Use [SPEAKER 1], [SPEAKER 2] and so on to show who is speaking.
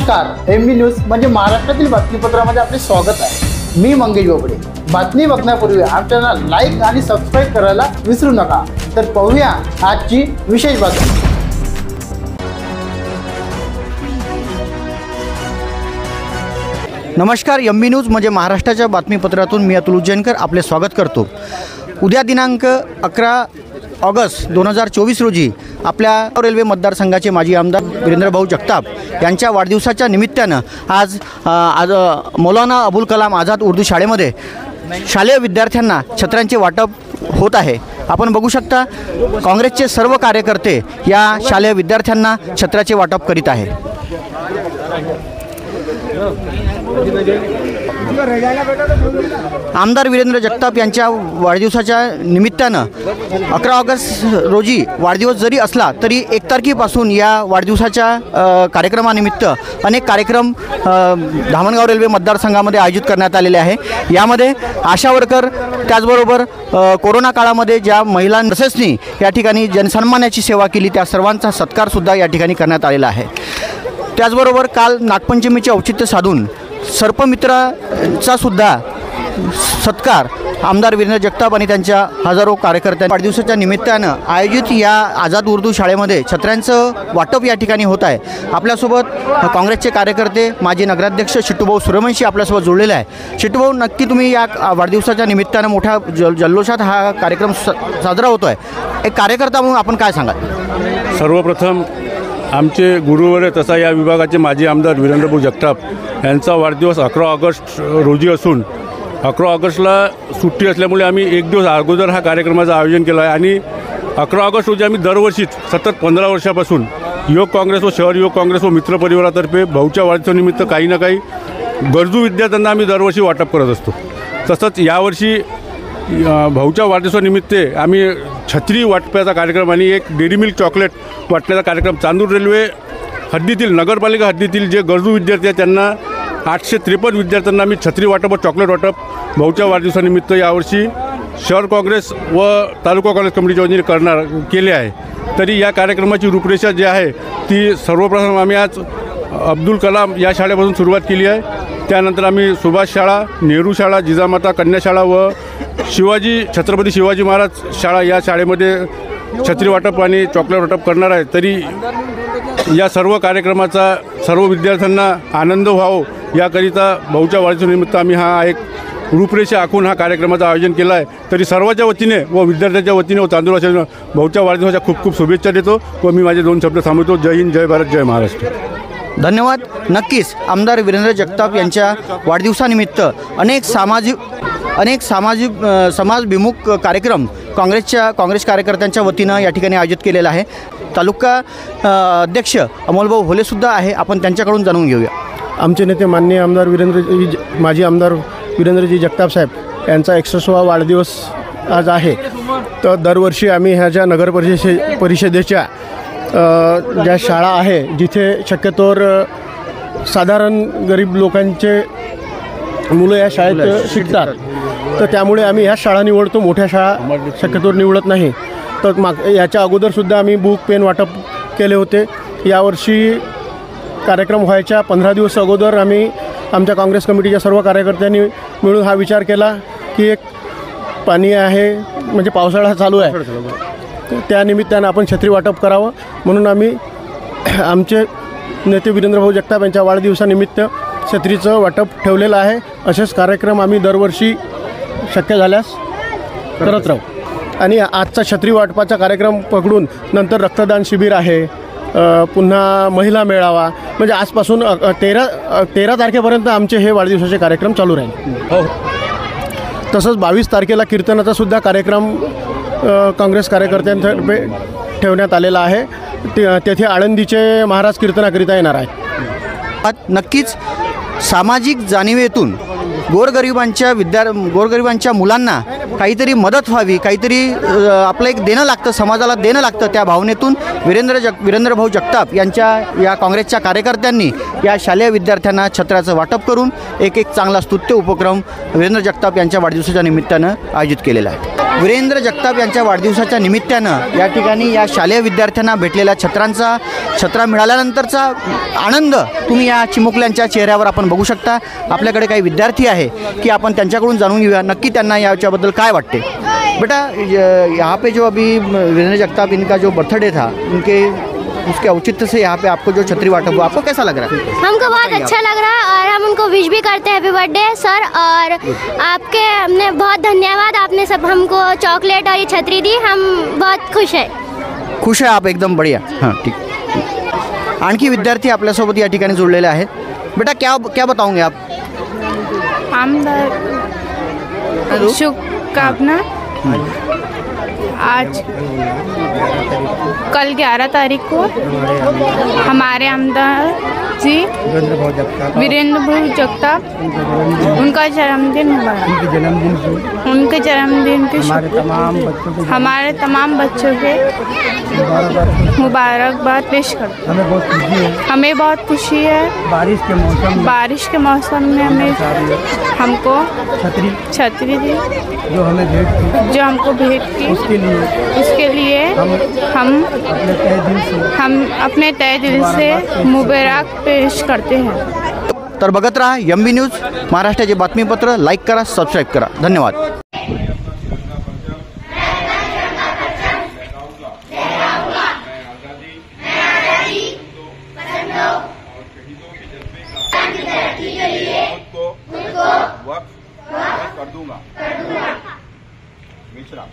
[SPEAKER 1] नमस्कार, MB news म्हणजे महाराष्ट्रातील बातमीपत्रामध्ये आपले स्वागत आहे। मी मंगेश बोबडे। बातमी बघण्यापूर्वी आमच्या लाईक आणि सबस्क्राईब करायला विसरू नका। तर पाहूया आजची विशेष बातमी। नमस्कार, एमबी न्यूज म्हणजे महाराष्ट्राच्या बातमीपत्रातून मी अतुल उज्जैनकर आपले स्वागत करतो। उद्या दिनांक 11 ऑगस्ट 2024 रोजी आपल्या रेल्वे मतदारसंघाचे माजी आमदार वीरेंद्रभाऊ जगताप यांच्या वाढदिवसाच्या निमित्तानं आज मौलाना अबुल कलाम आझाद उर्दू शाळेमध्ये शालेय विद्यार्थ्यांना छत्र्यांचे वाटप होत आहे। आपण बघू शकता काँग्रेसचे सर्व कार्यकर्ते या शालेय विद्यार्थ्यांना छत्र्याचे वाटप करीत आहे। आमदार वीरेंद्र जगताप यांच्या वाढदिवसाच्या निमित्तानं 11 ऑगस्ट रोजी वाढदिवस जरी असला तरी 1 तारखेपासून या वाढदिवसाच्या कार्यक्रमानिमित्त अनेक कार्यक्रम धामणगाव रेल्वे मतदारसंघामध्ये आयोजित करण्यात आलेले आहे। यामध्ये आशा वर्कर त्याचबरोबर कोरोना काळामध्ये ज्या महिला नर्सेसनी या ठिकाणी जनसन्मानाची सेवा केली त्या सर्वांचा सत्कारसुद्धा या ठिकाणी करण्यात आलेला आहे। त्याचबरोबर काल नागपंचमीचे औचित्य साधून सर्पमित्राचा सुद्धा सत्कार आमदार वीरेंद्र जगताप आणि त्यांच्या हजारो कार्यकर्त्यांच्या वाढदिवसाच्या निमित्तानं आयोजित या आझाद उर्दू शाळेमध्ये छत्र्यांचं वाटप या ठिकाणी होत आहे। आपल्यासोबत काँग्रेसचे कार्यकर्ते माजी नगराध्यक्ष शिट्टूभाऊ सूर्यवंशी आपल्यासोबत जोडलेले आहे। शिट्टूभाऊ, नक्की तुम्ही या वाढदिवसाच्या निमित्तानं मोठ्या जल्लोषात हा कार्यक्रम साजरा होतो आहे। एक कार्यकर्ता म्हणून आपण काय सांगाल?
[SPEAKER 2] सर्वप्रथम आमचे गुरुवर्य तसा या विभागाचे माजी आमदार वीरेंद्रभाऊ जगताप यांचा वाढदिवस 11 ऑगस्ट रोजी असून 11 ऑगस्टला सुट्टी असल्यामुळे आम्ही एक दिवस अगोदर हा कार्यक्रमाचं आयोजन केलं आहे आणि 11 ऑगस्ट रोजी आम्ही दरवर्षीच सतत 15 वर्षापासून युवक काँग्रेस व शहर युवक काँग्रेस व मित्रपरिवारातर्फे भाऊच्या वाढदिवसानिमित्त काही ना काही गरजू विद्यार्थ्यांना आम्ही दरवर्षी वाटप करत असतो। तसंच यावर्षी भाऊच्या वाढदिवसानिमित्त आम्ही छत्री वाटपाचा कार्यक्रम आणि एक डेअरी मिल्क चॉकलेट वाटण्याचा कार्यक्रम चांदूर रेल्वे हद्दीतील नगरपालिका हद्दीतील जे गरजू विद्यार्थी आहेत त्यांना 853 विद्यार्थ्यांना आम्ही छत्री वाटप व चॉकलेट वाटप भाऊच्या वाढदिवसानिमित्त यावर्षी शहर काँग्रेस व तालुका काँग्रेस कमिटीच्या वतीने केले आहे। तरी या कार्यक्रमाची रूपरेषा जी आहे ती सर्वप्रथम आम्ही आज अब्दुल कलाम या शाळेपासून सुरुवात केली आहे। त्यानंतर आम्ही सुभाष शाळा, नेहरू शाळा, जिजामाता कन्या शाळा व छत्रपती शिवाजी महाराज शाळा या शाळेमध्ये छत्री वाटप आणि चॉकलेट वाटप करणार आहे। तरी या सर्व कार्यक्रमाचा सर्व विद्यार्थ्यांना आनंद व्हावा याकरिता भाऊच्या वाढदिवसानिमित्त आम्ही हा एक रूपरेषा आखून हा कार्यक्रमाचं आयोजन केलं आहे। तरी सर्वांच्या वतीने व विद्यार्थ्यांच्या वतीने व तांदूळाच्या भाऊच्या वाढदिवसाच्या खूप खूप शुभेच्छा देतो व मी माझे 2 शब्द थांबवतो। जय हिंद, जय भारत, जय महाराष्ट्र।
[SPEAKER 1] धन्यवाद। नक्कीच आमदार वीरेंद्र जगताप यांच्या वाढदिवसानिमित्त अनेक समाजभिमुख कार्यक्रम काँग्रेस कार्यकर्त्यांच्या वतीनं या ठिकाणी आयोजित केलेला आहे। तालुका अध्यक्ष अमोलभाऊ होलेसुद्धा आहे, आपण त्यांच्याकडून जाणून घेऊया।
[SPEAKER 3] आमचे नेते माननीय आमदार माजी आमदार वीरेंद्रजी जगताप साहेब यांचा 61वा वाढदिवस आज आहे। तर दरवर्षी आम्ही ह्या ज्या नगर परिषदेच्या ज्या शाळा आहे जिथे शक्यतोवर साधारण गरीब लोकांचे मुलं या शाळेत शिकतात, तर त्यामुळे आम्ही ह्या शाळा निवडतो, मोठ्या शाळा शक्यतोवर निवडत नाही। तर याच्या अगोदरसुद्धा आम्ही बुक पेन वाटप केले होते। यावर्षी कार्यक्रम व्हायच्या 15 दिवस अगोदर आम्ही आमच्या काँग्रेस कमिटीच्या सर्व कार्यकर्त्यांनी मिळून हा विचार केला की एक पाणी आहे म्हणजे पावसाळा चालू आहे, त्यानिमित्तानं आपण छत्री वाटप करावं म्हणून आम्ही आमचे नेते वीरेंद्रभाऊ जगताप यांच्या वाढदिवसानिमित्त छत्रीचं वाटप ठेवलेलं आहे। असेच कार्यक्रम आम्ही दरवर्षी शक्य झाल्यास करत राहू। आणि आजचा छत्री वाटपाचा कार्यक्रम पकडून नंतर रक्तदान शिबिर आहे, पुन्हा महिला मेळावा, म्हणजे आजपासून 13 तारखेपर्यंत आमचे हे वाढदिवसाचे कार्यक्रम चालू राहील। तसंच 22 तारखेला कीर्तनाचा सुद्धा कार्यक्रम काँग्रेस कार्यकर्त्यांतर्फे ठेवण्यात आलेला आहे। तेथे आळंदीचे महाराज कीर्तनाकरिता येणार आहेत।
[SPEAKER 1] नक्कीच सामाजिक जाणीवेतून गोरगरिबांच्या मुलांना काहीतरी मदत व्हावी, काहीतरी आपलं एक देणं लागतं, समाजाला देणं लागतं, त्या भावनेतून वीरेंद्रभाऊ जगताप यांच्या या काँग्रेसच्या कार्यकर्त्यांनी या शालेय विद्यार्थ्यांना छत्र्याचं वाटप करून एक चांगला स्तुत्य उपक्रम वीरेंद्र जगताप यांच्या वाढदिवसाच्या निमित्तानं आयोजित केलेला आहे. वीरेंद्र जगताप यांच्या वाढदिवसाच्या निमित्तानं या ठिकाणी या शालेय विद्यार्थ्यांना भेटलेल्या छत्रा मिळाल्यानंतरचा आनंद तुम्ही या चिमुकल्यांच्या चेहऱ्यावर आपण बघू शकता. आपल्याकडे काही विद्यार्थी आहे की आपण त्यांच्याकडून जाणून घेऊया नक्की त्यांना याच्याबद्दल काय वाटते. बेटा, यहाँ पे जो अभी वीरेंद्र जगताप इनका जो बर्थडे था, उसके औचित्य से यहाँ पे आपको जो छतरी वाटप हुआ, आपको कैसा लग रहा है?
[SPEAKER 4] हमको बहुत अच्छा लग रहा है और हम उनको विश भी करते हैं हैप्पी बर्थडे सर। और आपके हमने बहुत धन्यवाद, आपने सब हमको चॉकलेट और ये छतरी दी, हम बहुत खुश है.
[SPEAKER 1] खुश आहे आप? एकदम बढ़िया. हां, ठीक. आणखी विद्यार्थी आपल्यासोबत या ठिकाणी जुळलेले आहेत. बेटा, क्या बताओगे आप?
[SPEAKER 5] आमदार शुभकामना. आज कल 11 तारीख को हमारे आमदार जी वीरेंद्र भाऊ जगताप उनका जन्मदिन हुआ है. उनके जन्मदिन के हमारे तमाम बच्चों के मुबारकबाद पेश करते हैं. हमें बहुत खुशी है. बारिश के मौसम में हमको छतरी दी जो हमको भेंट की. उसके लिए हम अपने तहे दिल से मुबारक पेश करते हैं.
[SPEAKER 1] तर बघत रहा MB न्यूज, महाराष्ट्राचे बातमीपत्र. लाईक करा, सबस्क्राईब करा. धन्यवाद.
[SPEAKER 6] वक्त कर दूंगा. मिश्रा.